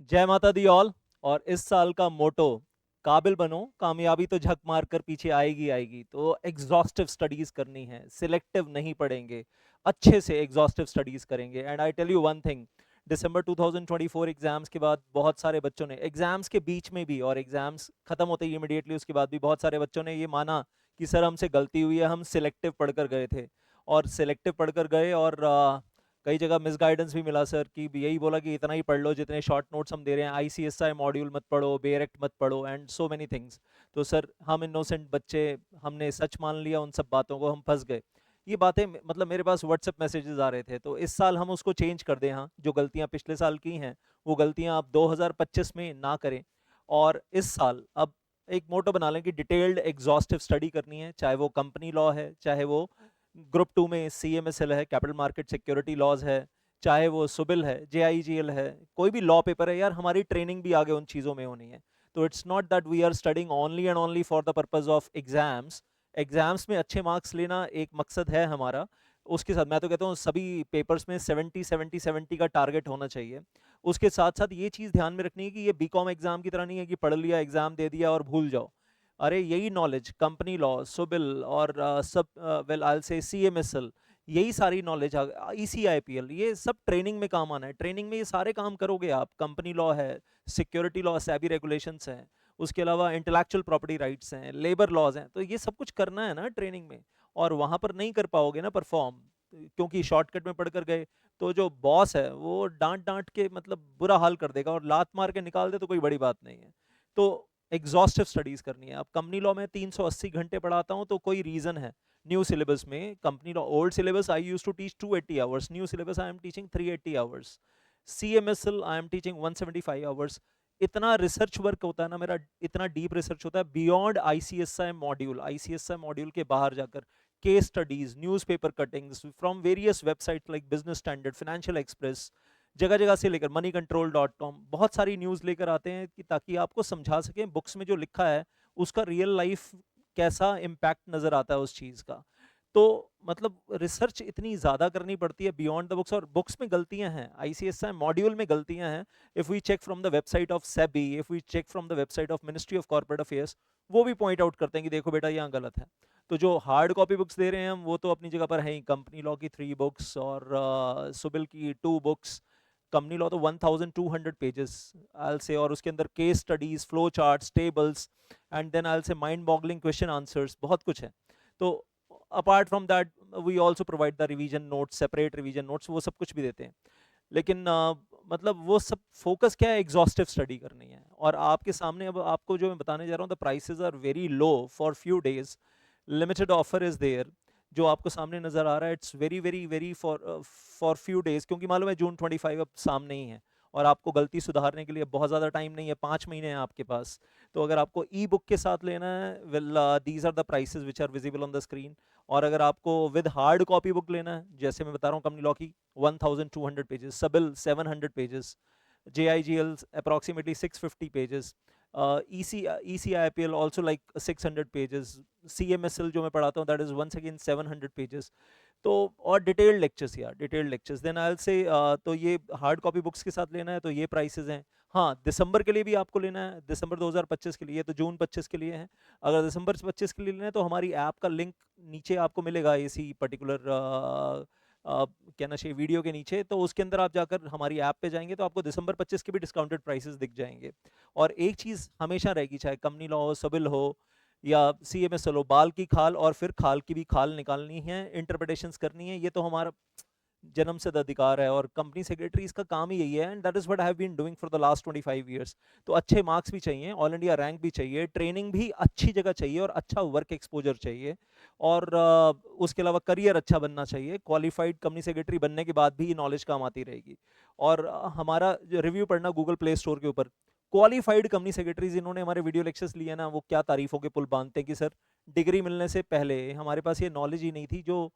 जय माता the all. और इस साल का मोटो काबिल बनो, कामयाबी तो झक मार कर पीछे आएगी आएगी। तो एग्जॉस्टिव स्टडीज करनी है, सिलेक्टिव नहीं पढ़ेंगे, अच्छे से एग्जॉस्टिव स्टडीज करेंगे। And I tell you one thing, December 2024 exams के बाद बहुत सारे बच्चों ने, एग्जाम्स के बीच में भी और एग्जाम्स खत्म होते ही इमीडिएटली उसके बाद भी बहुत सारे बच्चों ने ये माना कि सर हमसे गलती हुई है, हम सिलेक्टिव पढ़कर गए थे। और सिलेक्टिव पढ़कर गए और कई जगह मिस गाइडेंस भी मिला सर, कि यही बोला कि इतना ही पढ़ लो जितने शॉर्ट नोट्स हम दे रहे हैं, आईसीएसआई मॉड्यूल मत पढ़ो, बेरेक्ट मत पढ़ो, एंड सो मेनी थिंग्स। तो सर हम इनोसेंट बच्चे, हमने सच मान लिया उन सब बातों को, हम फंस गए। ये बातें मतलब मेरे पास व्हाट्सएप मैसेजेस आ रहे थे। तो इस साल हम उसको चेंज कर दें, हाँ, जो गलतियां पिछले साल की हैं वो गलतियां आप 2025 में ना करें। और इस साल अब एक मोटो बना लें कि डिटेल्ड एग्जॉस्टिव स्टडी करनी है, चाहे वो कंपनी लॉ है, चाहे वो ग्रुप टू में सीएमएसएल है, कैपिटल मार्केट सिक्योरिटी लॉज है, चाहे वो सुबिल है, जेआईजीएल है, कोई भी लॉ पेपर है यार, हमारी ट्रेनिंग भी आगे उन चीज़ों में होनी है। तो it's not that we are studying only and only for the purpose of exams. Exams में अच्छे मार्क्स लेना एक मकसद है हमारा, उसके साथ मैं तो कहता हूँ सभी पेपर्स में 70 70 70 का टारगेट होना चाहिए। उसके साथ साथ ये चीज़ ध्यान में रखनी है कि ये बीकॉम एग्जाम की तरह नहीं है कि पढ़ लिया एग्जाम दे दिया और भूल जाओ। अरे यही नॉलेज कंपनी लॉ, सुबिल और सब, वेल आई विल से सीएमएसएल, यही सारी नॉलेज, ईसीआईपीएल, ये सब ट्रेनिंग में काम आना है। ट्रेनिंग में ये सारे काम करोगे आप, कंपनी लॉ है, सिक्योरिटी लॉ, सैबी रेगुलेशंस हैं, उसके अलावा इंटेलेक्चुअल प्रॉपर्टी राइट्स हैं, लेबर लॉज हैं, तो ये सब कुछ करना है ना ट्रेनिंग में। और वहां पर नहीं कर पाओगे ना परफॉर्म, क्योंकि शॉर्टकट में पढ़कर गए, तो जो बॉस है वो डांट डांट के मतलब बुरा हाल कर देगा, और लात मार के निकाल दे तो कोई बड़ी बात नहीं है। तो एग्जॉस्टिव स्टडीज करनी है। अब कंपनी लॉ में 380 घंटे पढ़ाता हूँ तो कोई रीजन है। न्यू सिलेबस में company law, old syllabus I use to teach 280 hours, new syllabus I am teaching 380 hours, CMSL I am teaching 175 hours. इतना रिसर्च वर्क होता है ना मेरा, इतना डीप रिसर्च होता है beyond ICSI module, ICSI module के बाहर जाकर case studies, newspaper cuttings from various website like business standard, financial express, जगह जगह से लेकर मनी कंट्रोल डॉट कॉम, बहुत सारी न्यूज़ लेकर आते हैं कि ताकि आपको समझा सकें बुक्स में जो लिखा है उसका रियल लाइफ कैसा इम्पैक्ट नज़र आता है उस चीज़ का। तो मतलब रिसर्च इतनी ज़्यादा करनी पड़ती है बियॉन्ड द बुक्स, और बुक्स में गलतियां हैं, आईसीएसआई मॉड्यूल में गलतियां हैं। If we check from the website of SEBI, if we check from the website of ministry of corporate affairs, वो भी पॉइंट आउट करते हैं कि देखो बेटा यहाँ गलत है। तो जो हार्ड कॉपी बुक्स दे रहे हैं हम वो तो अपनी जगह पर है ही, कंपनी लॉ की 3 बुक्स और सुबिल की 2 बुक्स। कंपनी लॉ तो 1200 पेजेस आई से, और उसके अंदर case studies, flow charts, tables, and then I say mind boggling question answers, बहुत कुछ है। तो apart from that we also provide the revision notes, separate revision notes, वो सब कुछ भी देते हैं। लेकिन मतलब वो सब फोकस क्या है, एग्जॉस्टिव स्टडी करनी है। और आपके सामने अब आपको जो मैं बताने जा रहा हूँ, the prices are very low for few days, limited offer is there. जो आपको सामने नजर आ रहा है, it's very very very for for few days, क्योंकि मालूम है जून 25 अब सामने ही है, और आपको गलती सुधारने के लिए बहुत ज़्यादा टाइम नहीं है, 5 महीने हैं आपके पास। तो अगर आपको ई बुक के साथ लेना है, well these are the prices which are visible on the screen. और अगर आपको विद हार्ड कॉपी बुक लेना है, जैसे मैं बता रहा हूँ कंपनी लॉ की 1200 पेजेस, सबल 700 pages, JIGL approximately 650 pages, ECIPL also like 600 pages, CMSL जो मैं पढ़ाता हूँ that is once again 700 pages। तो और डिटेल्ड लेक्चर्स यार, detailed lectures, then I will say, तो ये हार्ड कॉपी बुक्स के साथ लेना है तो ये प्राइसेस हैं। हाँ, दिसंबर के लिए भी आपको लेना है, दिसंबर 2025 के लिए, ये तो जून 25 के लिए है। अगर दिसंबर 25 के लिए लेना है तो हमारी ऐप का लिंक नीचे आपको मिलेगा, इसी पर्टिकुलर क्या ना चाहिए वीडियो के नीचे, तो उसके अंदर आप जाकर हमारी ऐप पे जाएंगे तो आपको दिसंबर 25 के भी डिस्काउंटेड प्राइसेस दिख जाएंगे। और एक चीज़ हमेशा रहेगी, चाहे कंपनी लॉ हो, सबिल हो, या सीएमएस लो, बाल की खाल और फिर खाल की भी खाल निकालनी है, इंटरप्रिटेशंस करनी है, ये तो हमारा जन्म सिद्ध अधिकार है, और कंपनी सेक्रेटरीज का काम ही यही है, and that is what I have been doing for the last 25 years. तो अच्छे मार्क्स भी चाहिए, ऑल इंडिया रैंक भी चाहिए, ट्रेनिंग भी अच्छी जगह चाहिए, और अच्छा वर्क एक्सपोजर चाहिए, और उसके अलावा करियर अच्छा बनना चाहिए। क्वालिफाइड कंपनी सेक्रेटरी बनने के बाद भी नॉलेज काम आती रहेगी। और हमारा रिव्यू पढ़ना गूगल प्ले स्टोर के ऊपर, क्वालिफाइड कंपनी सेक्रेटरीज जिन्होंने हमारे वीडियो लेक्चर्स लिए ना, वो क्या तारीफों के पुल बांधते हैं कि सर डिग्री मिलने से पहले हमारे पास ये नॉलेज ही नहीं थी जो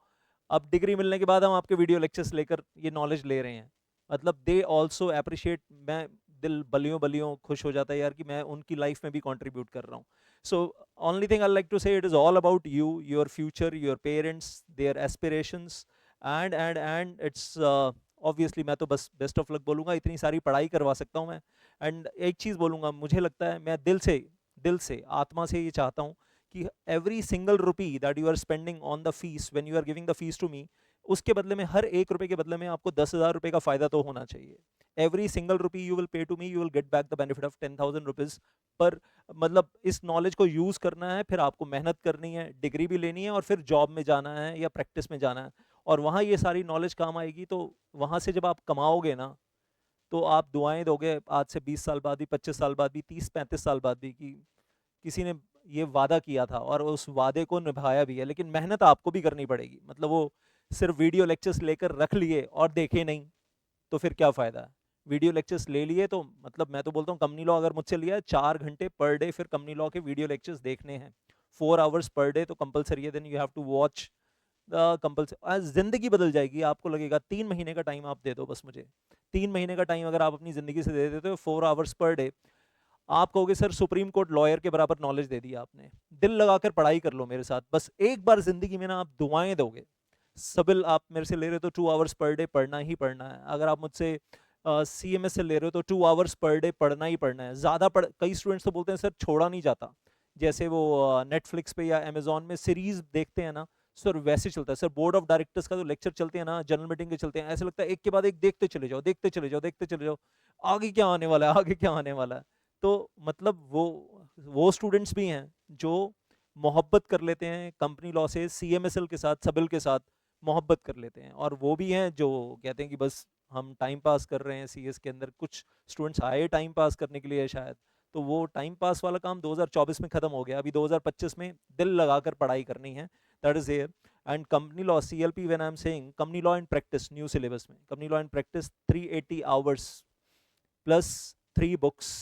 अब डिग्री मिलने के बाद हम आपके वीडियो लेक्चर्स लेकर ये नॉलेज ले रहे हैं। मतलब दे ऑल्सो अप्रिशिएट, मैं दिल बलियों बलियों खुश हो जाता है यार कि मैं उनकी लाइफ में भी कंट्रीब्यूट कर रहा हूँ। So only thing I like to say, it is all about you, your future, your parents, their aspirations, and it's obviously मैं तो बस बेस्ट ऑफ लक बोलूँगा, इतनी सारी पढ़ाई करवा सकता हूँ मैं। एंड एक चीज़ बोलूँगा, मुझे लगता है, मैं दिल से आत्मा से ये चाहता हूँ कि every single rupee that you are spending on the fees, when you are giving the fees to me, उसके बदले में हर 1 रुपए के बदले में आपको 10,000 रुपए का फ़ायदा तो होना चाहिए। Every single rupee you will pay to me, you will get back the benefit of 10,000 rupees पर। मतलब इस नॉलेज को यूज़ करना है, फिर आपको मेहनत करनी है, डिग्री भी लेनी है, और फिर जॉब में जाना है या प्रैक्टिस में जाना है, और वहाँ ये सारी नॉलेज काम आएगी। तो वहाँ से जब आप कमाओगे ना, तो आप दुआएं दोगे आज से 20 साल बाद भी, 25 साल बाद भी, 30-35 साल बाद भी, कि किसी ने ये वादा किया था और उस वादे को निभाया भी है। लेकिन मेहनत आपको भी करनी पड़ेगी। मतलब वो सिर्फ वीडियो लेक्चर्स लेकर रख लिए और देखे नहीं, तो फिर क्या फ़ायदा है। वीडियो लेक्चर्स ले लिए तो मतलब मैं तो बोलता हूँ, कंपनी लॉ अगर मुझसे लिया है 4 घंटे पर डे, फिर कंपनी लॉ के वीडियो लेक्चर्स देखने हैं 4 आवर्स पर डे, तो कंपलसरी है, then you have to watch the compulsory. जिंदगी बदल जाएगी, आपको लगेगा 3 महीने का टाइम आप दे दो बस मुझे। 3 महीने का टाइम अगर आप अपनी ज़िंदगी से दे देते हो 4 आवर्स पर डे, आप कहोगे सर सुप्रीम कोर्ट लॉयर के बराबर नॉलेज दे दिया आपने। दिल लगाकर पढ़ाई कर लो मेरे साथ, बस एक बार जिंदगी में ना आप दुआएं दोगे। सबिल आप मेरे से ले रहे हो तो 2 आवर्स पर डे पढ़ना ही पढ़ना है। अगर आप मुझसे CMS से ले रहे हो तो 2 आवर्स पर डे पढ़ना ही पढ़ना है। ज़्यादा पढ़, कई स्टूडेंट्स तो बोलते हैं सर छोड़ा नहीं जाता, जैसे वो नेटफ्लिक्स पे या अमेजोन में सीरीज देखते हैं ना सर, वैसे चलता है सर। बोर्ड ऑफ डायरेक्टर्स का जो लेक्चर चलते हैं ना, जनरल मीटिंग के चलते हैं, ऐसे लगता है एक के बाद एक देखते चले जाओ, देखते चले जाओ, देखते चले जाओ, आगे क्या आने वाला है, आगे क्या आने वाला है। तो मतलब वो स्टूडेंट्स भी हैं जो मोहब्बत कर लेते हैं कंपनी लॉ से, CMSL के साथ, सबिल के साथ मोहब्बत कर लेते हैं, और वो भी हैं जो कहते हैं कि बस हम टाइम पास कर रहे हैं CS के अंदर। कुछ स्टूडेंट्स आए टाइम पास करने के लिए शायद, तो वो टाइम पास वाला काम 2024 में खत्म हो गया। अभी 2025 में दिल लगाकर पढ़ाई करनी है, that is there. And company law CLP, when I am saying company law and practice, new syllabus में company law and practice 380 hours plus 3 books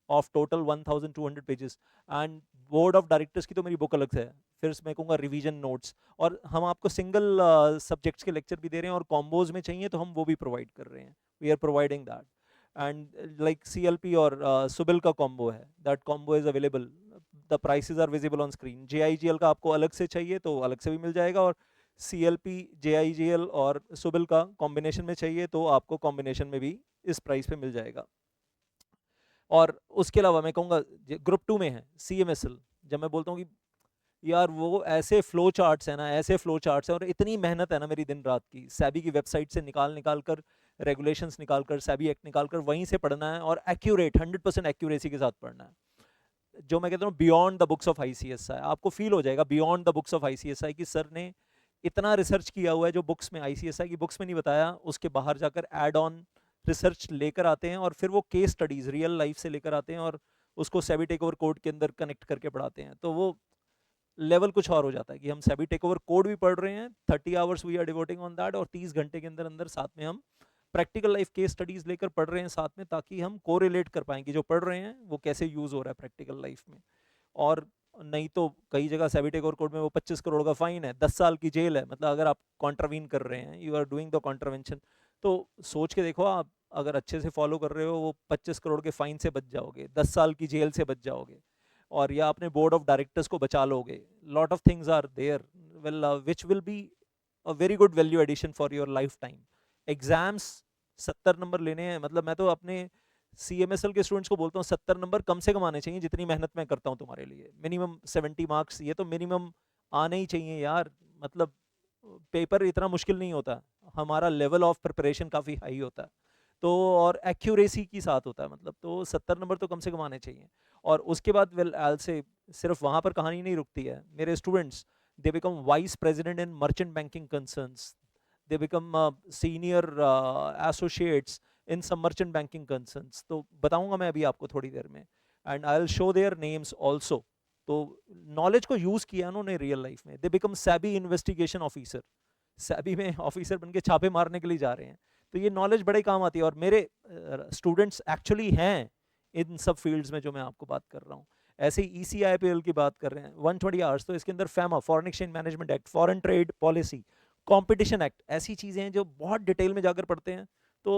of total 1200 pages. And board of directors की तो मेरी book अलग से है, फिर मैं कहूँगा रिवीजन नोट्स, और हम आपको सिंगल सब्जेक्ट्स के लेक्चर भी दे रहे हैं, और कॉम्बोज में चाहिए तो हम वो भी प्रोवाइड कर रहे हैं, we are providing that. And like CLP और सुबिल का कॉम्बो है, that combo is available, the prices are visible on screen. JIGL का आपको अलग से चाहिए तो अलग से भी मिल जाएगा, और CLP, JIGL और सुबिल का कॉम्बिनेशन में चाहिए तो आपको कॉम्बिनेशन में भी इस प्राइस पे मिल जाएगा। और उसके अलावा मैं कहूँगा ग्रुप 2 में है CMSL, जब मैं बोलता हूँ कि यार वो ऐसे फ्लो चार्ट्स हैं ना, ऐसे फ्लो चार्ट्स हैं, और इतनी मेहनत है ना मेरी दिन रात की, सैबी की वेबसाइट से निकाल निकाल कर, रेगुलेशंस निकाल कर, सैबी एक्ट निकाल कर, वहीं से पढ़ना है, और एक्यूरेट 100% एक्यूरेसी के साथ पढ़ना है। जो मैं कहता हूँ beyond the books of ICSI, आपको फील हो जाएगा beyond the books of ICSI कि सर ने इतना रिसर्च किया हुआ है जो बुक्स में, ICSI की बुक्स में नहीं बताया, उसके बाहर जाकर एड ऑन रिसर्च लेकर आते हैं, और फिर वो केस स्टडीज रियल लाइफ से लेकर आते हैं, और उसको सेबी टेक ओवर कोड के अंदर कनेक्ट करके पढ़ाते हैं। तो वो लेवल कुछ और हो जाता है कि हम सेबी टेक ओवर कोड भी पढ़ रहे हैं, 30 hours we are devoting on that, और 30 घंटे के अंदर अंदर साथ में हम प्रैक्टिकल लाइफ केस स्टडीज लेकर पढ़ रहे हैं साथ में, ताकि हम कोरिलेट कर पाएंगे जो पढ़ रहे हैं वो कैसे यूज हो रहा है प्रैक्टिकल लाइफ में। और नहीं तो कई जगह सेबी टेक ओवर कोड में वो 25 करोड़ का फाइन है, 10 साल की जेल है, मतलब अगर आप कॉन्ट्रावीन कर रहे हैं, you are doing the contravention. तो सोच के देखो, आप अगर अच्छे से फॉलो कर रहे हो, वो 25 करोड़ के फाइन से बच जाओगे, 10 साल की जेल से बच जाओगे, और या अपने बोर्ड ऑफ डायरेक्टर्स को बचा लोगे। Lot of things are there will which will be a very good value addition for your life time. Exams 70 number लेने हैं, मतलब मैं तो अपने CMSL के स्टूडेंट्स को बोलता हूँ 70 नंबर कम से कम आने चाहिए, जितनी मेहनत मैं करता हूँ तुम्हारे लिए। मिनिमम 70 मार्क्स, ये तो मिनिमम आने ही चाहिए यार। मतलब पेपर इतना मुश्किल नहीं होता, हमारा लेवल ऑफ प्रिपरेशन काफ़ी हाई होता है, तो और एक्यूरेसी के साथ होता है, मतलब तो 70 नंबर तो कम से कम आने चाहिए। और उसके बाद वेल आई से, सिर्फ वहाँ पर कहानी नहीं रुकती है। मेरे students, they become vice president in merchant banking concerns, they become senior associates in some merchant banking concerns। तो बताऊंगा मैं अभी आपको थोड़ी देर में, and I will show their names also. तो नॉलेज को यूज किया उन्होंने रियल लाइफ में, they become SEBI investigation officer, SEBI में ऑफिसर बन के छापे मारने के लिए जा रहे हैं। तो ये नॉलेज बड़े काम आती है, और मेरे स्टूडेंट्स एक्चुअली हैं इन सब फील्ड्स में जो मैं आपको बात कर रहा हूँ। ऐसे ही ECIPL की बात कर रहे हैं 120 आवर्स, तो इसके अंदर FEMA, foreign exchange management act, foreign trade policy, competition act, ऐसी चीज़ें हैं जो बहुत डिटेल में जाकर पढ़ते हैं, तो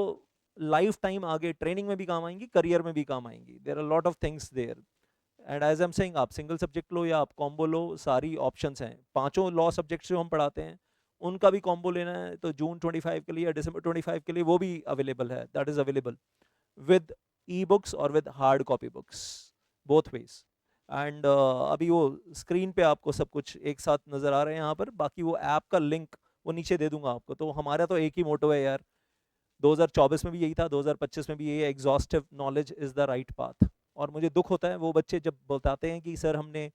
लाइफ टाइम आगे ट्रेनिंग में भी काम आएंगी, करियर में भी काम आएंगी। There are lot of things there. And as I am saying, आप सिंगल सब्जेक्ट लो या आप कॉम्बो लो, सारी ऑप्शंस हैं। पांचों लॉ सब्जेक्ट्स जो हम पढ़ाते हैं उनका भी कॉम्बो लेना है तो जून 25 के लिए या दिसंबर 25 के लिए वो भी अवेलेबल है, that is available with e books और with hard copy books, both ways. And अभी वो स्क्रीन पे आपको सब कुछ एक साथ नजर आ रहे हैं यहाँ पर, बाकी वो ऐप का लिंक वो नीचे दे दूंगा आपको। तो हमारा तो एक ही मोटो है यार, 2024 में भी यही था, 2025 में भी यही, exhaustive knowledge is the right path. और मुझे दुख होता है वो बच्चे जब बताते हैं कि सर हमने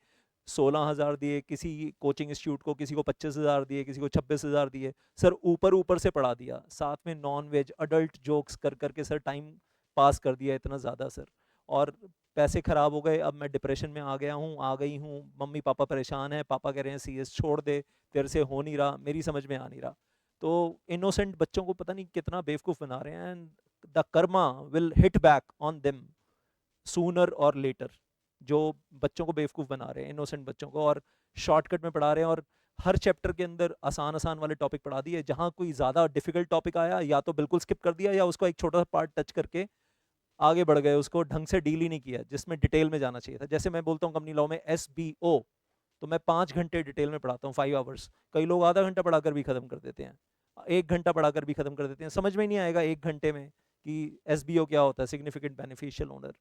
16,000 दिए किसी कोचिंग इंस्टीट्यूट को, किसी को 25,000 दिए, किसी को 26,000 दिए, सर ऊपर ऊपर से पढ़ा दिया, साथ में नॉन वेज अडल्ट जोक्स कर करके सर टाइम पास कर दिया इतना ज़्यादा सर, और पैसे खराब हो गए। अब मैं डिप्रेशन में आ गया हूँ, आ गई हूँ, मम्मी पापा परेशान है, पापा कह रहे हैं सीएस छोड़ दे, तेरे से हो नहीं रहा, मेरी समझ में आ नहीं रहा। तो इनोसेंट बच्चों को पता नहीं कितना बेवकूफ़ बना रहे हैं, and the Karma will hit back on them sooner और लेटर। जो बच्चों को बेवकूफ़ बना रहे हैं, इनोसेंट बच्चों को, और शॉर्टकट में पढ़ा रहे हैं, और हर चैप्टर के अंदर आसान आसान वाले टॉपिक पढ़ा दिए, जहाँ कोई ज़्यादा डिफिकल्ट टॉपिक आया या तो बिल्कुल स्किप कर दिया या उसको एक छोटा सा पार्ट टच करके आगे बढ़ गए, उसको ढंग से डील ही नहीं किया जिसमें डिटेल में जाना चाहिए था। जैसे मैं बोलता हूँ कंपनी लॉ में SBO, तो मैं 5 घंटे डिटेल में पढ़ाता हूँ, 5 आवर्स। कई लोग आधा घंटा पढ़ाकर भी खत्म कर देते हैं, 1 घंटा पढ़ाकर भी खत्म कर देते हैं, समझ में नहीं आएगा 1 घंटे में कि SBO क्या होता है, significant beneficial owner.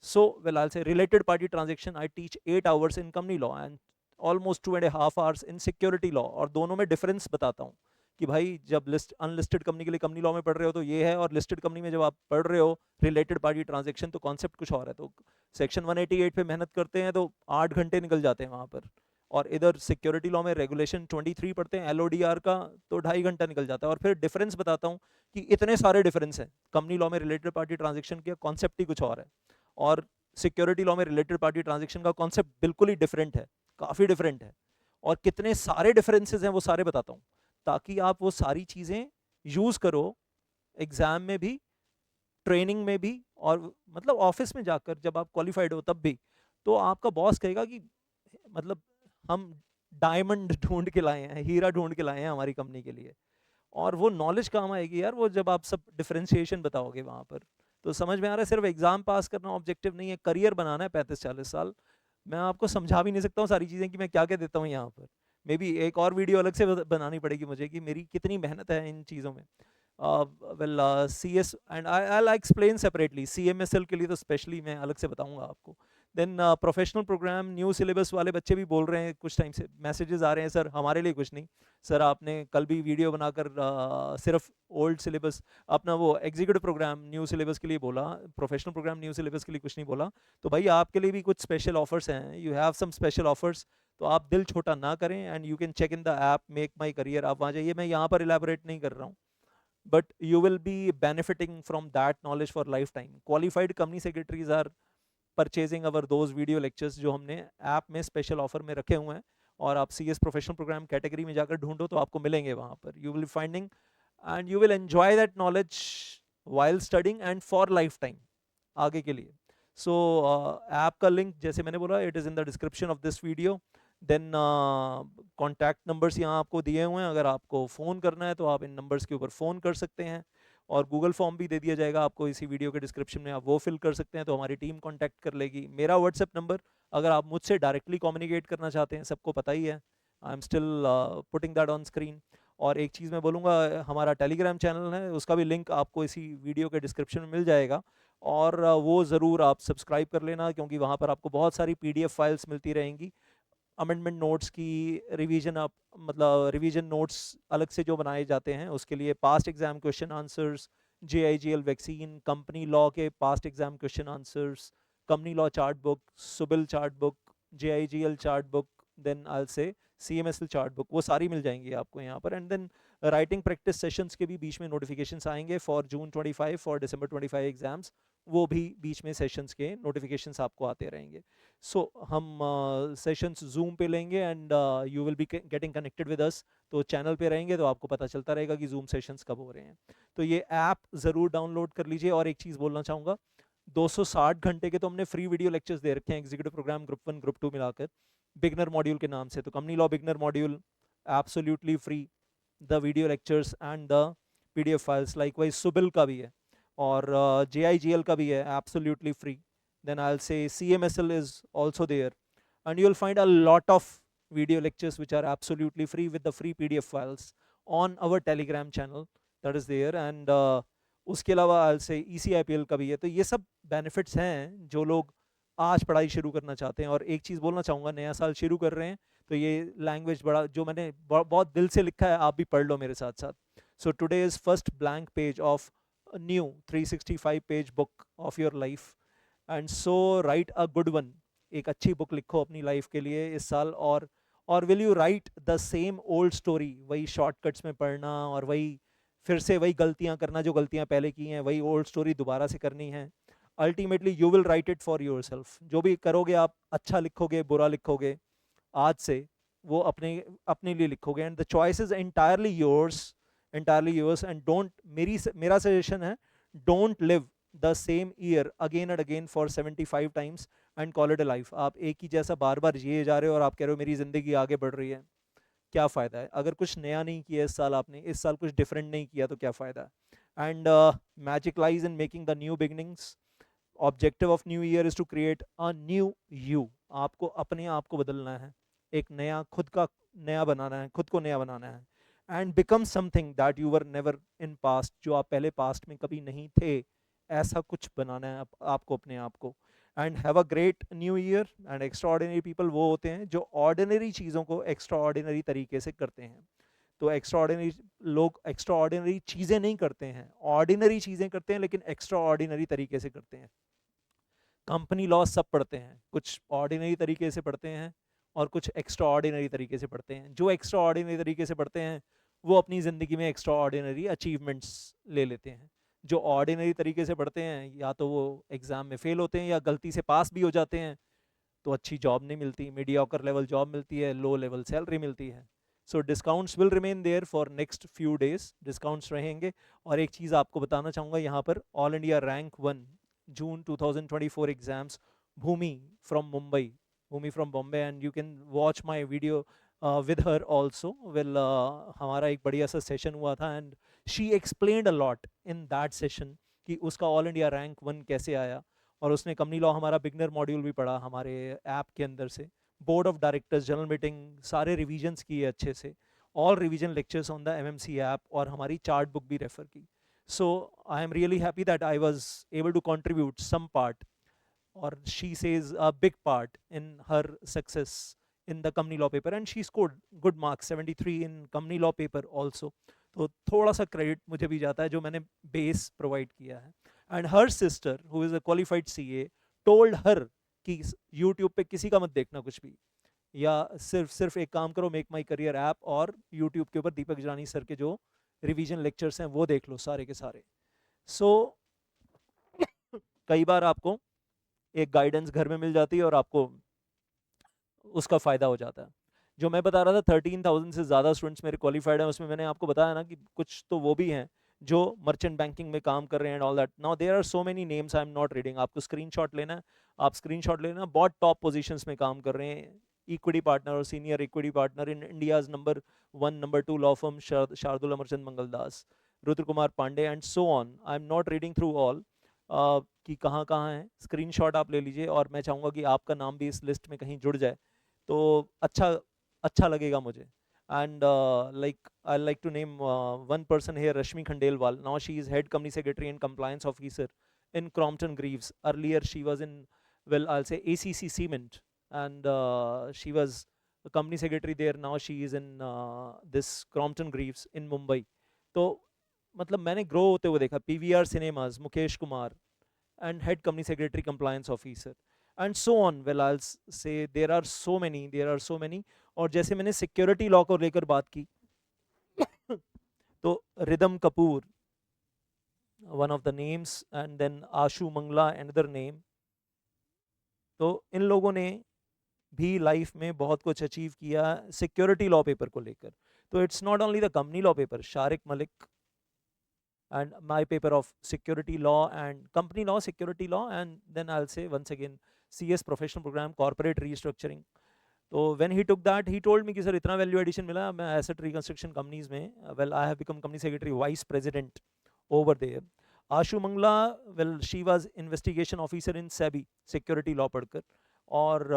So, well, I'll say related party transaction. I teach 8 hours in company law and almost 2.5 hours in security law, और दोनों में डिफरेंस बताता हूँ कि भाई जब लिस्ट अनलिस्टेड कंपनी के लिए कंपनी लॉ में पढ़ रहे हो तो ये है, और लिस्टेड कंपनी में जब आप पढ़ रहे हो रिलेटेड पार्टी ट्रांजेक्शन तो कॉन्सेप्ट कुछ और है। तो सेक्शन 188 पे मेहनत करते हैं तो 8 घंटे निकल जाते हैं वहाँ पर, और इधर सिक्योरिटी लॉ में रेगुलेशन 23 पढ़ते हैं LODR का, तो 2.5 घंटा निकल जाता है। और फिर डिफरेंस बताता हूँ कि इतने सारे डिफरेंस हैं, कंपनी लॉ में रिलेटेड पार्टी ट्रांजेक्शन का कॉन्सेप्ट ही कुछ और है, और सिक्योरिटी लॉ में रिलेटेड पार्टी ट्रांजेक्शन का कॉन्सेप्ट बिल्कुल ही डिफरेंट है, काफ़ी डिफरेंट है, और कितने सारे डिफरेंसेस हैं वो सारे बताता हूँ, ताकि आप वो सारी चीज़ें यूज़ करो एग्ज़ाम में भी, ट्रेनिंग में भी, और मतलब ऑफिस में जाकर जब आप क्वालिफाइड हो तब भी। तो आपका बॉस कहेगा कि मतलब हम डायमंड ढूंढ के लाए हैं, हीरा ढूंढ के लाए हैं हमारी कंपनी के लिए। और वो नॉलेज काम आएगी यार, वो जब आप सब डिफरेंशिएशन बताओगे वहाँ पर। तो समझ में आ रहा है, सिर्फ एग्जाम पास करना ऑब्जेक्टिव नहीं है, करियर बनाना है 35-40 साल। मैं आपको समझा भी नहीं सकता हूँ सारी चीज़ें कि मैं क्या क्या देता हूँ यहाँ पर। मे बी एक और वीडियो अलग से बनानी पड़ेगी मुझे कि मेरी कितनी मेहनत है इन चीज़ों में। CS and I explain separately, CMSL के लिए तो स्पेशली मैं अलग से बताऊंगा आपको। Then professional program new syllabus वाले बच्चे भी बोल रहे हैं, कुछ टाइम से मैसेजेस आ रहे हैं, सर हमारे लिए कुछ नहीं, सर आपने कल भी वीडियो बनाकर सिर्फ ओल्ड सिलेबस, अपना वो एग्जीक्यूटिव प्रोग्राम न्यू सिलेबस के लिए बोला, प्रोफेशनल प्रोग्राम न्यू सिलेबस के लिए कुछ नहीं बोला। तो भाई आपके लिए भी कुछ स्पेशल ऑफर्स हैं, you have some special offers, तो आप दिल छोटा ना करें, and you can check in the app Make My Career, आप वहाँ जाइए, मैं यहाँ पर इलेबोरेट नहीं कर रहा हूँ, but you will be benefiting from that knowledge for lifetime. Qualified company secretaries are purchasing our those video lectures जो हमने ऐप में स्पेशल ऑफर में रखे हुए हैं, और आप CS प्रोफेशनल प्रोग्राम कैटेगरी में जाकर ढूंढो तो आपको मिलेंगे वहाँ पर, you will finding, and you will enjoy that knowledge while studying and for lifetime आगे के लिए। सो ऐप का लिंक जैसे मैंने बोला, it is in the description of this video. Then contact numbers यहाँ आपको दिए हुए हैं, अगर आपको फ़ोन करना है तो आप इन नंबर्स के ऊपर फ़ोन कर सकते हैं, और गूगल फॉर्म भी दे दिया जाएगा आपको इसी वीडियो के डिस्क्रिप्शन में, आप वो फिल कर सकते हैं तो हमारी टीम कॉन्टैक्ट कर लेगी। मेरा व्हाट्सएप नंबर, अगर आप मुझसे डायरेक्टली कम्युनिकेट करना चाहते हैं, सबको पता ही है, I am still putting that on screen. और एक चीज़ मैं बोलूँगा, हमारा टेलीग्राम चैनल है, उसका भी लिंक आपको इसी वीडियो के डिस्क्रिप्शन में मिल जाएगा, और वो ज़रूर आप सब्सक्राइब कर लेना, क्योंकि वहाँ पर आपको बहुत सारी PDF फाइल्स मिलती रहेंगी, अमेंडमेंट नोट्स की, रिवीजन आप मतलब रिवीजन नोट्स अलग से जो बनाए जाते हैं उसके लिए, past exam question answers, JIGL vaccine, company law के past exam question answers, company law chart book, SBIL chart book, JIGL chart book, then I say CMSL chart book, वो सारी मिल जाएंगी आपको यहाँ पर। And then writing practice sessions के भी बीच में नोटिफिकेशंस आएंगे for June 25, for December 25 exams, वो भी बीच में सेशंस के नोटिफिकेशंस आपको आते रहेंगे। सो हम सेशंस जूम पे लेंगे, and you will be getting connected with us, तो चैनल पे रहेंगे तो आपको पता चलता रहेगा कि जूम सेशंस कब हो रहे हैं। तो ये ऐप ज़रूर डाउनलोड कर लीजिए। और एक चीज़ बोलना चाहूँगा, 260 घंटे के तो हमने फ्री वीडियो लेक्चर्स दे रखे हैं एग्जीक्यूटिव प्रोग्राम ग्रुप 1 ग्रुप 2 मिलाकर, बिगनर मॉड्यूल के नाम से। तो company law beginner module absolutely free, the video lectures and the PDF files, likewise SBIL का भी है, और JIGL का भी है, absolutely free. Then I'll say CMSL is also there, and you'll find a lot of video lectures which are absolutely free with the free PDF files on our Telegram channel that is there. And उसके अलावा I'll say ECIPL का भी है। तो ये सब benefits हैं जो लोग आज पढ़ाई शुरू करना चाहते हैं। और एक चीज़ बोलना चाहूँगा, नया साल शुरू कर रहे हैं तो ये लैंग्वेज बड़ा जो मैंने बहुत दिल से लिखा है, आप भी पढ़ लो मेरे साथ साथ। So today is first blank page of new 365 page book of your life, and so right a good one. एक अच्छी बुक लिखो अपनी लाइफ के लिए इस साल। और will you right the same old story, वही शॉर्टकट्स में पढ़ना और वही फिर से वही गलतियां करना जो गलतियां पहले की हैं, वही ओल्ड स्टोरी दोबारा से करनी है? Ultimately you will write it for your self. जो भी करोगे आप, अच्छा लिखोगे बुरा लिखोगे, आज से वो अपने अपने लिए लिखोगे, and the choice is entirely yours, entirely yours. And don't, मेरा सजेशन है, don't live the same year again and again for 75 times and call it a life. आप एक ही जैसा बार बार जिए जा रहे हो और आप कह रहे हो मेरी ज़िंदगी आगे बढ़ रही है, क्या फ़ायदा है? अगर कुछ नया नहीं किया इस साल आपने, इस साल कुछ डिफरेंट नहीं किया, तो क्या फ़ायदा है? And magic lies in making the new beginnings. Objective of new year is to create a new you. आपको अपने आप को बदलना है, एक नया खुद का नया बनाना है, खुद को नया बनाना है। And become something that you were never in past, जो आप पहले पास्ट में कभी नहीं थे, ऐसा कुछ बनाना है आपको अपने आप को। And have a great new year. And extra people वो होते हैं जो ऑर्डिनरी चीज़ों को एक्स्ट्रा तरीके से करते हैं। तो एक्स्ट्रा लोग एक्स्ट्रा चीज़ें नहीं करते हैं, ऑर्डिनरी चीज़ें करते हैं, लेकिन एक्स्ट्रा तरीके से करते हैं। कंपनी लॉ सब पढ़ते हैं, कुछ ऑर्डिनरी तरीके से पढ़ते हैं और कुछ एक्स्ट्रा ऑर्डिनरी तरीके से पढ़ते हैं। जो एक्स्ट्रा ऑर्डिनरी तरीके से पढ़ते हैं वो अपनी ज़िंदगी में एक्स्ट्रा ऑर्डिनरी अचीवमेंट्स ले लेते हैं। जो ऑर्डिनरी तरीके से पढ़ते हैं या तो वो एग्ज़ाम में फेल होते हैं या गलती से पास भी हो जाते हैं, तो अच्छी जॉब नहीं मिलती, मीडियोकर लेवल जॉब मिलती है, लो लेवल सैलरी मिलती है। So discounts will remain there for next few days, discounts रहेंगे। और एक चीज़ आपको बताना चाहूँगा यहाँ पर, all India rank 1 June 2024 exams, Bhumi from Mumbai, Bhumi from Bombay, and you can watch my video with her also. Well, हमारा एक बढ़िया सा सेशन हुआ था, and she explained a lot in that session कि उसका ऑल इंडिया रैंक 1 कैसे आया। और उसने कंपनी लॉ हमारा बिगनर मॉड्यूल भी पढ़ा हमारे ऐप के अंदर से, board of directors, general meeting, सारे रिविजन्स किए अच्छे से, all revision lectures on the MMC app, और हमारी चार्ट बुक भी रेफर की। So I am really happy that I was able to contribute some part, or she says a big part, in her success in the company law paper, and she scored good marks, 73 in company law paper also. तो थोड़ा सा credit मुझे भी जाता है जो मैंने base provide किया है। And her sister who is a qualified CA told her कि यूट्यूब पे किसी का मत देखना कुछ भी, या सिर्फ एक काम करो, मेक माई करियर ऐप और यूट्यूब के ऊपर दीपक जानी सर के जो रिवीजन लेक्चर्स हैं वो देख लो सारे के सारे। सो कई बार आपको एक गाइडेंस घर में मिल जाती है और आपको उसका फ़ायदा हो जाता है। जो मैं बता रहा था 13,000 से ज़्यादा स्टूडेंट्स मेरे क्वालिफाइड हैं, उसमें मैंने आपको बताया ना कि कुछ तो वो भी हैं जो मर्चेंट बैंकिंग में काम कर रहे हैं and all that. Now there are so many names I am not reading, आपको स्क्रीनशॉट लेना है, आप स्क्रीनशॉट लेना। बहुत टॉप पोजीशंस में काम कर रहे हैं, इक्विटी पार्टनर और senior equity partner in India's number 1 number 2 law firm Shardul Amarchand Mangaldas, Rudra Kumar Pandey and so on. I am not reading through all कि कहाँ कहाँ हैं। स्क्रीनशॉट आप ले लीजिए, और मैं चाहूँगा कि आपका नाम भी इस लिस्ट में कहीं जुड़ जाए तो अच्छा लगेगा मुझे। And I like to name one person here, Rashmi Khandelwal. Now she is head company secretary and compliance officer in Crompton Greaves. Earlier she was in, well, I'll say ACC Cement, and she was a company secretary there. Now she is in this Crompton Greaves in Mumbai. तो मतलब मैंने grow होते हुए देखा। PVR Cinemas, Mukesh Kumar, and head company secretary compliance officer, and so on. Well, I'll say there are so many. और जैसे मैंने security law को लेकर बात की तो Ridham Kapoor, one of the names, and then Ashu Mangla another name. तो इन लोगों ने भी लाइफ में बहुत कुछ अचीव किया सिक्योरिटी लॉ पेपर को लेकर। तो it's not only the company law paper, Shariq Malik and my paper of security law and company law, security law, and then I'll say once again CS professional program, corporate restructuring. तो when he took that, he told me कि sir इतना value addition मिला मैं asset reconstruction companies में। Well I have become company secretary vice president over there. Ashu Mangla, well she was investigation officer in SEBI, security law पढ़कर, और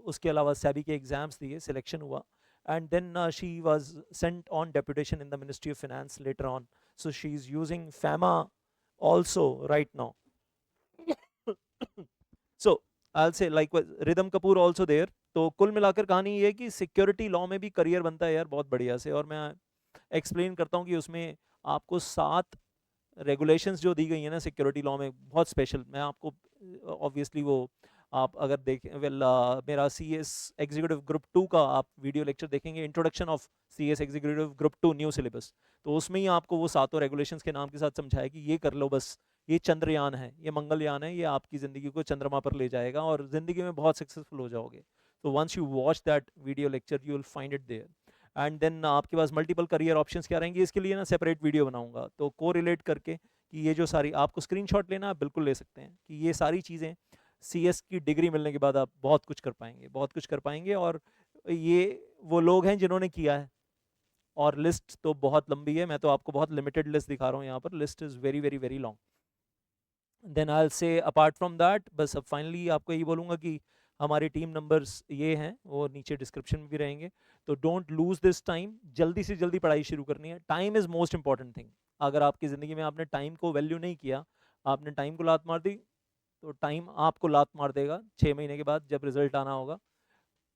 उसके अलावा सेबी के एग्ज़ाम्स दिए, सिलेक्शन हुआ, and then she was sent on deputation in the Ministry of Finance later on. So she's using FAMA also right now. So I'll say likewise Rhythm Kapoor also there. तो कुल मिलाकर कहानी ये है कि security law में भी career बनता है यार बहुत बढ़िया से। और मैं एक्सप्लेन करता हूँ कि उसमें आपको 7 रेगुलेशंस जो दी गई है ना सिक्योरिटी लॉ में, बहुत स्पेशल। मैं आपको ऑब्वियसली वो आप अगर देखें मेरा सी एस एग्जीक्यूटिव ग्रुप 2 का आप वीडियो लेक्चर देखेंगे, introduction of C S executive group 2 new syllabus, तो उसमें ही आपको वो 7 रेगुलेशंस के नाम के साथ समझाया कि ये कर लो बस, ये चंद्रयान है, ये मंगलयान है, ये आपकी ज़िंदगी को चंद्रमा पर ले जाएगा और ज़िंदगी में बहुत सक्सेसफुल हो जाओगे। तो once you watch that video lecture you will find it there. And then आपके पास मल्टीपल करियर ऑप्शंस क्या रहेंगे, इसके लिए ना सेपरेट वीडियो बनाऊंगा, तो को रिलेट करके कि ये जो सारी आपको स्क्रीनशॉट लेना आप बिल्कुल ले सकते हैं कि ये सारी चीज़ें सीएस की डिग्री मिलने के बाद आप बहुत कुछ कर पाएंगे, बहुत कुछ कर पाएंगे। और ये वो लोग हैं जिन्होंने किया है, और लिस्ट तो बहुत लंबी है, मैं तो आपको बहुत लिमिटेड लिस्ट दिखा रहा हूँ यहाँ पर, list is very very very long. Then I say apart from that बस अब फाइनली आपको यही बोलूँगा कि हमारे टीम नंबर्स ये हैं, वो नीचे डिस्क्रिप्शन में भी रहेंगे। तो डोंट लूज दिस टाइम, जल्दी से जल्दी पढ़ाई शुरू करनी है। Time is most important thing. अगर आपकी ज़िंदगी में आपने टाइम को वैल्यू नहीं किया, आपने टाइम को लात मार दी, तो टाइम आपको लात मार देगा 6 महीने के बाद जब रिजल्ट आना होगा।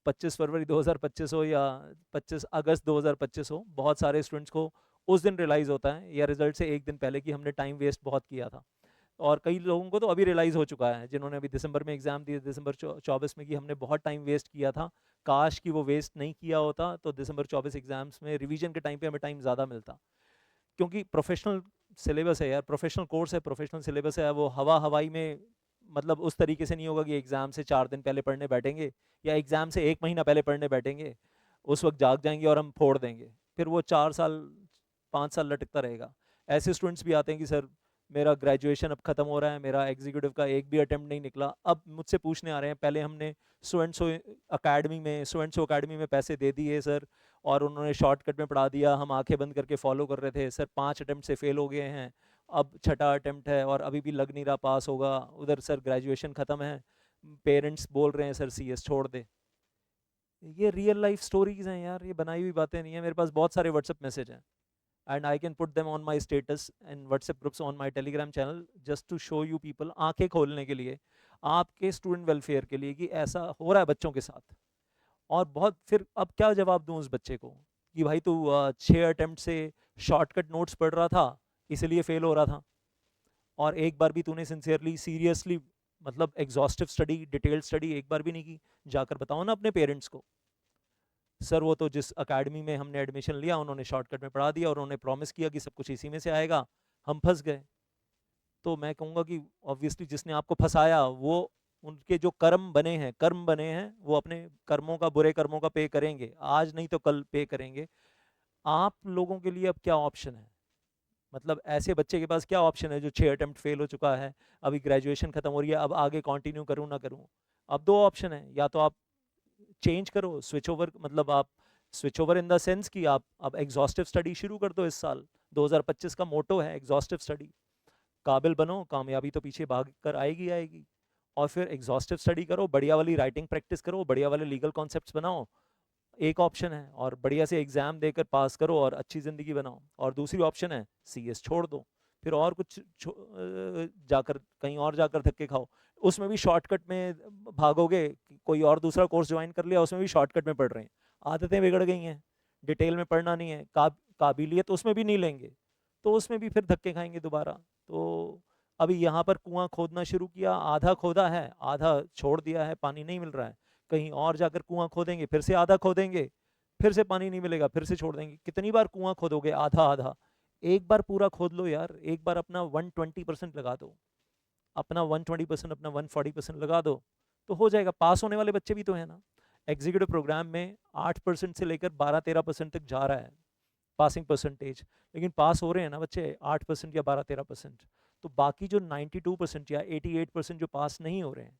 25 फरवरी 2025 हो या 25 अगस्त 2025 हो, बहुत सारे स्टूडेंट्स को उस दिन रियलाइज़ होता है या रिजल्ट से एक दिन पहले कि हमने टाइम वेस्ट बहुत किया था। और कई लोगों को तो अभी रियलाइज़ हो चुका है जिन्होंने अभी दिसंबर में एग्ज़ाम दिए, दिसंबर 24 में, कि हमने बहुत टाइम वेस्ट किया था, काश कि वो वेस्ट नहीं किया होता तो दिसंबर 24 एग्ज़ाम्स में रिवीजन के टाइम पे हमें टाइम ज़्यादा मिलता। क्योंकि प्रोफेशनल सिलेबस है यार, प्रोफेशनल कोर्स है, प्रोफेशनल सिलेबस है, वो हवा हवाई में मतलब उस तरीके से नहीं होगा कि एग्ज़ाम से 4 दिन पहले पढ़ने बैठेंगे या एग्ज़ाम से 1 महीना पहले पढ़ने बैठेंगे, उस वक्त जाग जाएंगे और हम फोड़ देंगे, फिर वो 4 साल 5 साल लटकता रहेगा। ऐसे स्टूडेंट्स भी आते हैं कि सर मेरा ग्रेजुएशन अब ख़त्म हो रहा है, मेरा एग्जीक्यूटिव का एक भी अटेम्प्ट नहीं निकला, अब मुझसे पूछने आ रहे हैं पहले हमने सो एंड सो अकेडमी में पैसे दे दिए सर, और उन्होंने शॉर्टकट में पढ़ा दिया, हम आंखें बंद करके फॉलो कर रहे थे सर, 5 अटेम्प्ट से फेल हो गए हैं, अब छठा अटेम्प्ट है और अभी भी लग नहीं रहा पास होगा, उधर सर ग्रेजुएशन ख़त्म है, पेरेंट्स बोल रहे हैं सर सीएस छोड़ दे। ये रियल लाइफ स्टोरीज हैं यार, ये बनाई हुई बातें नहीं है। मेरे पास बहुत सारे व्हाट्सएप मैसेज हैं and I can put them on my status and WhatsApp groups on my Telegram channel just to show you people, आंखें खोलने के लिए, आपके स्टूडेंट वेलफेयर के लिए कि ऐसा हो रहा है बच्चों के साथ। और बहुत फिर अब क्या जवाब दूं उस बच्चे को कि भाई तू 6 अटेम्प्ट से शॉर्टकट नोट्स पढ़ रहा था इसलिए फेल हो रहा था, और एक बार भी तूने सिंसियरली सीरियसली मतलब एग्जॉस्टिव स्टडी डिटेल्ड स्टडी एक बार भी नहीं की। जाकर बताओ ना अपने पेरेंट्स को, सर वो तो जिस अकेडमी में हमने एडमिशन लिया उन्होंने शॉर्टकट में पढ़ा दिया और उन्होंने प्रॉमिस किया कि सब कुछ इसी में से आएगा, हम फंस गए। तो मैं कहूँगा कि ऑब्वियसली जिसने आपको फंसाया वो, उनके जो कर्म बने हैं वो अपने कर्मों का, बुरे कर्मों का पे करेंगे, आज नहीं तो कल पे करेंगे। आप लोगों के लिए अब क्या ऑप्शन है, मतलब ऐसे बच्चे के पास क्या ऑप्शन है जो 6 अटेम्प्ट फेल हो चुका है, अभी ग्रेजुएशन खत्म हो रही है, अब आगे कंटिन्यू करूँ ना करूँ। अब 2 ऑप्शन है, या तो आप चेंज करो, स्विच ओवर, मतलब आप switch over in the sense कि आप अब एग्जॉस्टिव स्टडी शुरू कर दो। इस साल 2025 का मोटो है एग्जॉस्टिव स्टडी, काबिल बनो, कामयाबी तो पीछे भाग कर आएगी आएगी। और फिर एग्जॉस्टिव स्टडी करो, बढ़िया वाली राइटिंग प्रैक्टिस करो, बढ़िया वाले लीगल कॉन्सेप्ट्स बनाओ, एक ऑप्शन है। और बढ़िया से एग्जाम देकर पास करो और अच्छी ज़िंदगी बनाओ। और दूसरी ऑप्शन है सीएस छोड़ दो, फिर और कुछ जाकर कहीं और जाकर धक्के खाओ, उसमें भी शॉर्टकट में भागोगे, कोई और दूसरा कोर्स ज्वाइन कर लिया उसमें भी शॉर्टकट में पढ़ रहे हैं, आदतें बिगड़ गई हैं, डिटेल में पढ़ना नहीं है, काबिलियत उसमें भी नहीं लेंगे, तो उसमें भी फिर धक्के खाएंगे दोबारा। तो अभी यहाँ पर कुआं खोदना शुरू किया, आधा खोदा है, आधा छोड़ दिया है, पानी नहीं मिल रहा है, कहीं और जाकर कुआं खोदेंगे, फिर से आधा खोदेंगे, फिर से पानी नहीं मिलेगा, फिर से छोड़ देंगे। कितनी बार कुआं खोदोगे आधा आधा, एक बार पूरा खोद लो यार, एक बार अपना 120% लगा दो, अपना 120%, अपना 140% लगा दो, तो हो जाएगा। पास होने वाले बच्चे भी तो है ना, एग्जीक्यूटिव प्रोग्राम में 8% से लेकर 12-13% तक जा रहा है पासिंग परसेंटेज, लेकिन पास हो रहे हैं ना बच्चे 8% या 12-13%। तो बाकी जो 92% या 88% जो पास नहीं हो रहे हैं,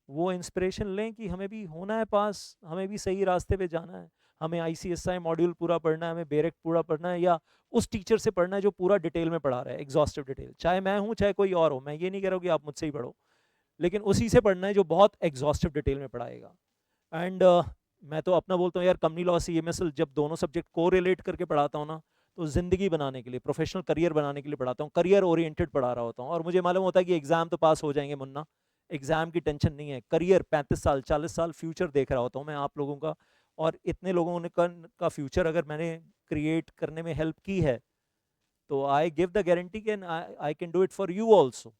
वो इंस्पिरेशन लें कि हमें भी होना है पास, हमें भी सही रास्ते पे जाना है, हमें आईसीएसआई मॉड्यूल पूरा पढ़ना है, हमें बेरेक पूरा पढ़ना है, या उस टीचर से पढ़ना है जो पूरा डिटेल में पढ़ा रहा है, एग्जॉस्टिव डिटेल, चाहे मैं हूँ चाहे कोई और हो। मैं ये नहीं कह रहा हूँ कि आप मुझसे ही पढ़ो, लेकिन उसी से पढ़ना है जो बहुत एग्जॉस्टिव डिटेल में पढ़ाएगा। एंड मैं तो अपना बोलता हूँ यार, कंपनी लॉ CMSL जब दोनों सब्जेक्ट को रिलेट करके पढ़ाता हूँ ना, तो ज़िंदगी बनाने के लिए, प्रोफेशनल करियर बनाने के लिए पढ़ाता हूँ, करियर ओरिएंटेड पढ़ा रहा होता हूँ। और मुझे मालूम होता है कि एग्ज़ाम तो पास हो जाएंगे मुन्ना, एग्ज़ाम की टेंशन नहीं है, करियर 35 साल 40 साल फ्यूचर देख रहा होता हूँ मैं आप लोगों का। और इतने लोगों ने का फ्यूचर अगर मैंने क्रिएट करने में हेल्प की है, तो I give the guarantee can I can do it for you also.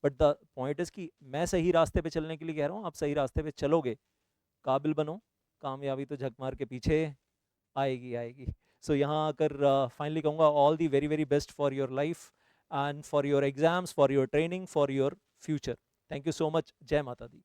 But the point is कि मैं सही रास्ते पे चलने के लिए कह रहा हूँ, आप सही रास्ते पे चलोगे, काबिल बनो, कामयाबी तो झक मार के पीछे आएगी आएगी। सो यहाँ आकर फाइनली कहूँगा, all the very very best for your life and for your exams, for your training, for your future. Thank you so much. जय माता दी।